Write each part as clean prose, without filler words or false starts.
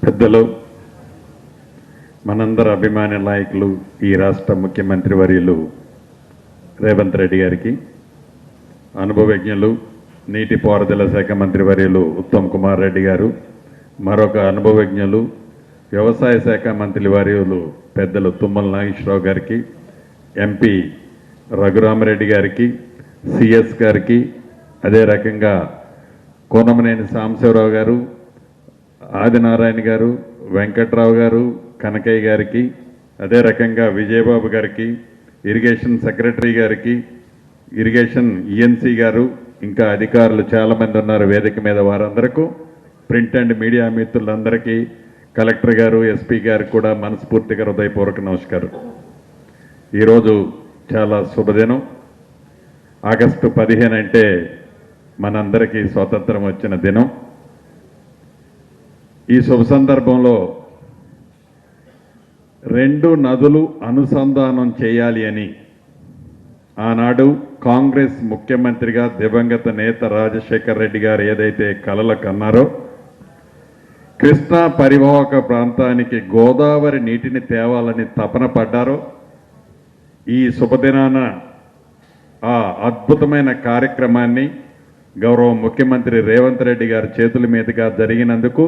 పెద్దలు, మనందరి అభిమాన నాయకులు, ఈ రాష్ట్ర ముఖ్యమంత్రి వర్యులు రేవంత్ రెడ్డి గారికి, అనుభవజ్ఞులు నీటిపారుదల శాఖ మంత్రి వర్యులు ఉత్తమ్ కుమార్ రెడ్డి గారు, మరొక అనుభవజ్ఞులు వ్యవసాయ శాఖ మంత్రి వర్యులు పెద్దలు తుమ్మల నాగేశ్వరరావు గారికి, ఎంపీ రఘురామరెడ్డి గారికి, సిఎస్ గారికి, అదే రకంగా కోనమనేని సాంబశివరావు గారు, ఆదినారాయణ గారు, వెంకట్రావు గారు, కనకయ్య గారికి, అదే రకంగా విజయబాబు గారికి, ఇరిగేషన్ సెక్రటరీ గారికి, ఇరిగేషన్ ఈఎన్సీ గారు, ఇంకా అధికారులు చాలామంది ఉన్నారు వేదిక మీద, వారందరికీ, ప్రింట్ అండ్ మీడియా మిత్రులందరికీ, కలెక్టర్ గారు, ఎస్పీ గారికి కూడా మనస్ఫూర్తిగా హృదయపూర్వక నమస్కారం. ఈరోజు చాలా శుభదినం. ఆగస్టు 15 అంటే మనందరికీ స్వాతంత్రం వచ్చిన దినం. ఈ శుభ సందర్భంలో రెండు నదులు అనుసంధానం చేయాలి అని ఆనాడు కాంగ్రెస్ ముఖ్యమంత్రిగా దివంగత నేత రాజశేఖర్ రెడ్డి గారు ఏదైతే కలలు కన్నారో, కృష్ణా పరివాహక ప్రాంతానికి గోదావరి నీటిని తేవాలని తపన పడ్డారో, ఈ శుభదినాన ఆ అద్భుతమైన కార్యక్రమాన్ని గౌరవ ముఖ్యమంత్రి రేవంత్ రెడ్డి గారి చేతుల మీదుగా జరిగినందుకు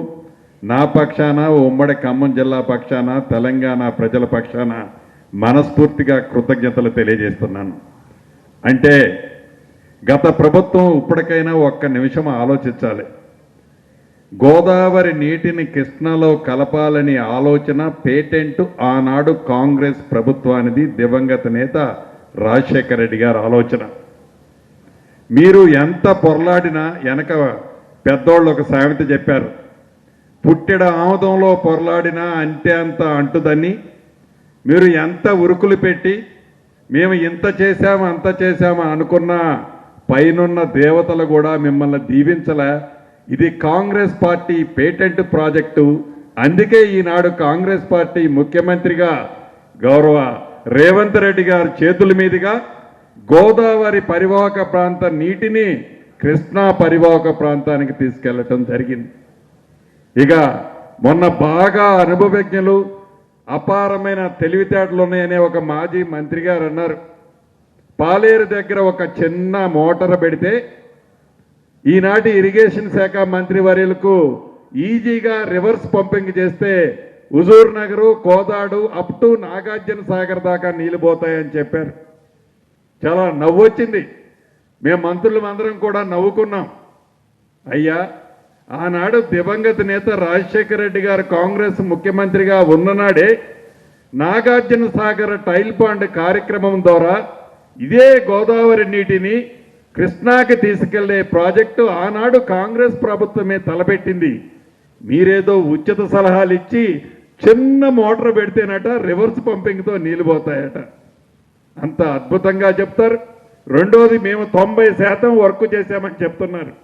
నా పక్షాన, ఉమ్మడి ఖమ్మం జిల్లా పక్షాన, తెలంగాణ ప్రజల పక్షాన మనస్ఫూర్తిగా కృతజ్ఞతలు తెలియజేస్తున్నాను. అంటే గత ప్రభుత్వం ఇప్పటికైనా ఒక్క నిమిషం ఆలోచించాలి. గోదావరి నీటిని కృష్ణాలో కలపాలని ఆలోచన పేటెంట్ ఆనాడు కాంగ్రెస్ ప్రభుత్వానిది, దివంగత నేత రాజశేఖర రెడ్డి గారి ఆలోచన. మీరు ఎంత పొరలాడినా, వెనక పెద్దోళ్ళు ఒక సామెత చెప్పారు, పుట్టెడ ఆముదంలో పొరలాడినా అంతే అంత అంటుదని. మీరు ఎంత ఉరుకులు పెట్టి మేము ఇంత చేశాము అంత చేశాము అనుకున్న పైనున్న దేవతలు కూడా మిమ్మల్ని దీవించలే. ఇది కాంగ్రెస్ పార్టీ పేటెంట్ ప్రాజెక్టు. అందుకే ఈనాడు కాంగ్రెస్ పార్టీ ముఖ్యమంత్రిగా గౌరవ రేవంత్ రెడ్డి గారి చేతుల మీదుగా గోదావరి పరివాహక ప్రాంత నీటిని కృష్ణా పరివాహక ప్రాంతానికి తీసుకెళ్లటం జరిగింది. ఇక మొన్న బాగా అనుభవజ్ఞులు, అపారమైన తెలివితేటలు ఉన్నాయనే ఒక మాజీ మంత్రి గారు అన్నారు, పాలేరు దగ్గర ఒక చిన్న మోటార్ పెడితే ఈనాటి ఇరిగేషన్ శాఖ మంత్రి వర్యులకు ఈజీగా రివర్స్ పంపింగ్ చేస్తే హుజూర్ నగరు, కోదాడు అప్ టు నాగార్జున సాగర్ దాకా నీళ్లు పోతాయని చెప్పారు. చాలా నవ్వొచ్చింది. మేము మంత్రులందరం కూడా నవ్వుకున్నాం. అయ్యా, ఆనాడు దివంగత నేత రాజశేఖర రెడ్డి గారు కాంగ్రెస్ ముఖ్యమంత్రిగా ఉన్ననాడే నాగార్జున సాగర్ టైల్ పాండ్ కార్యక్రమం ద్వారా ఇదే గోదావరి నీటిని కృష్ణాకి తీసుకెళ్లే ప్రాజెక్టు ఆనాడు కాంగ్రెస్ ప్రభుత్వమే తలపెట్టింది. మీరేదో ఉచిత సలహాలు ఇచ్చి చిన్న మోటార్ పెడితేనట రివర్స్ పంపింగ్తో నీళ్ళు పోతాయట. అంత అద్భుతంగా చెప్తారు. రెండోది, మేము 90% వర్క్ చేశామని చెప్తున్నారు.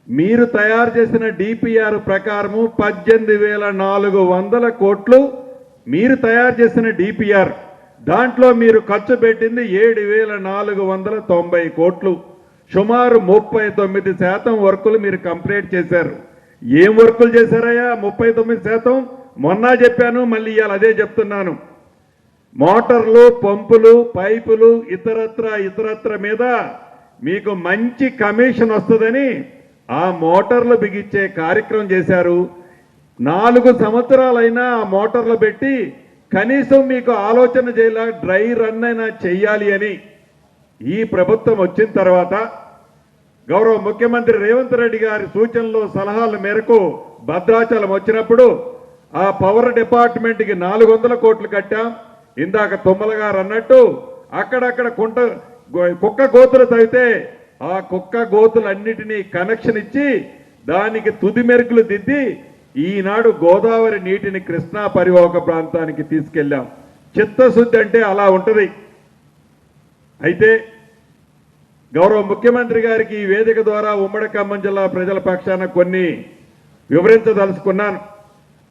మీరు తయారు చేసిన డిపిఆర్ ప్రకారము 18,400 కోట్లు మీరు తయారు చేసిన డిపిఆర్. దాంట్లో మీరు ఖర్చు పెట్టింది 7,490 కోట్లు. సుమారు 39% వర్కులు మీరు కంప్లీట్ చేశారు. ఏం వర్కులు చేశారయ్యా? 39%. మొన్న చెప్పాను, మళ్ళీ ఇవాళ అదే చెప్తున్నాను. మోటార్లు, పంపులు, పైపులు, ఇతరత్ర మీద మీకు మంచి కమిషన్ వస్తుందని ఆ మోటార్లు బిగించే కార్యక్రమం చేశారు. 4 సంవత్సరాలైనా ఆ మోటార్లు పెట్టి కనీసం మీకు ఆలోచన చేయాల, డ్రై రన్ అయినా చెయ్యాలి అని ఈ ప్రభుత్వం వచ్చిన తర్వాత గౌరవ ముఖ్యమంత్రి రేవంత్ రెడ్డి గారి సూచనలు, సలహాల మేరకు భద్రాచలం వచ్చినప్పుడు ఆ పవర్ డిపార్ట్మెంట్కి 400 కోట్లు కట్టాం. ఇందాక తుమ్మల గారు అన్నట్టు అక్కడక్కడ కుక్క గోతులు తవ్వితే ఆ కుక్క గోతులన్నిటినీ కనెక్షన్ ఇచ్చి దానికి తుది మెరుగులు దిద్ది ఈనాడు గోదావరి నీటిని కృష్ణా పరివాహక ప్రాంతానికి తీసుకెళ్ళాం. చిత్తశుద్ధి అంటే అలా ఉంటుంది. అయితే గౌరవ ముఖ్యమంత్రి గారికి ఈ వేదిక ద్వారా ఉమ్మడి ఖమ్మం జిల్లా ప్రజల పక్షాన కొన్ని వివరించదలుచుకున్నాను.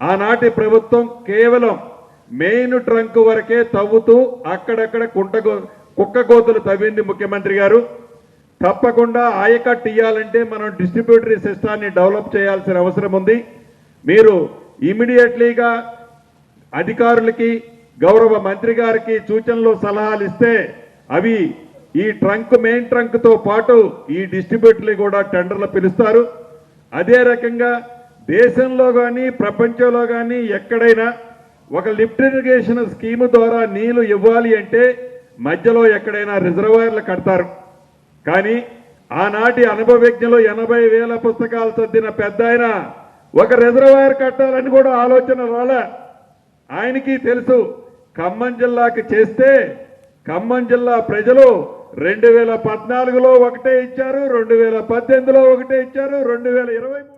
ఆనాటి ప్రభుత్వం కేవలం మెయిన్ ట్రంక్ వరకే తవ్వుతూ అక్కడక్కడ కుక్క గోతులు తవ్వింది ముఖ్యమంత్రి గారు. తప్పకుండా ఆయకట్టు ఇవ్వాలంటే మనం డిస్ట్రిబ్యూటరీ సిస్టాన్ని డెవలప్ చేయాల్సిన అవసరం ఉంది. మీరు ఇమీడియట్లీగా అధికారులకి గౌరవ మంత్రి గారికి సూచనలు సలహాలు ఇస్తే అవి ఈ మెయిన్ ట్రంక్తో పాటు ఈ డిస్ట్రిబ్యూటర్లు కూడా టెండర్లు పిలుస్తారు. అదే రకంగా దేశంలో కానీ ప్రపంచంలో కానీ ఎక్కడైనా ఒక లిఫ్ట్ ఇరిగేషన్ స్కీమ్ ద్వారా నీళ్లు ఇవ్వాలి అంటే మధ్యలో ఎక్కడైనా రిజర్వాయర్లు కడతారు. కానీ ఆనాటి అనుభవజ్ఞులు 80,000 పుస్తకాలు చదివిన పెద్ద ఆయన ఒక రిజర్వాయర్ కట్టాలని కూడా ఆలోచన రాలే. ఆయనకి తెలుసు ఖమ్మం జిల్లాకి చేస్తే ఖమ్మం జిల్లా ప్రజలు 2014లో ఒకటే ఇచ్చారు, 2018లో ఒకటే ఇచ్చారు, 2023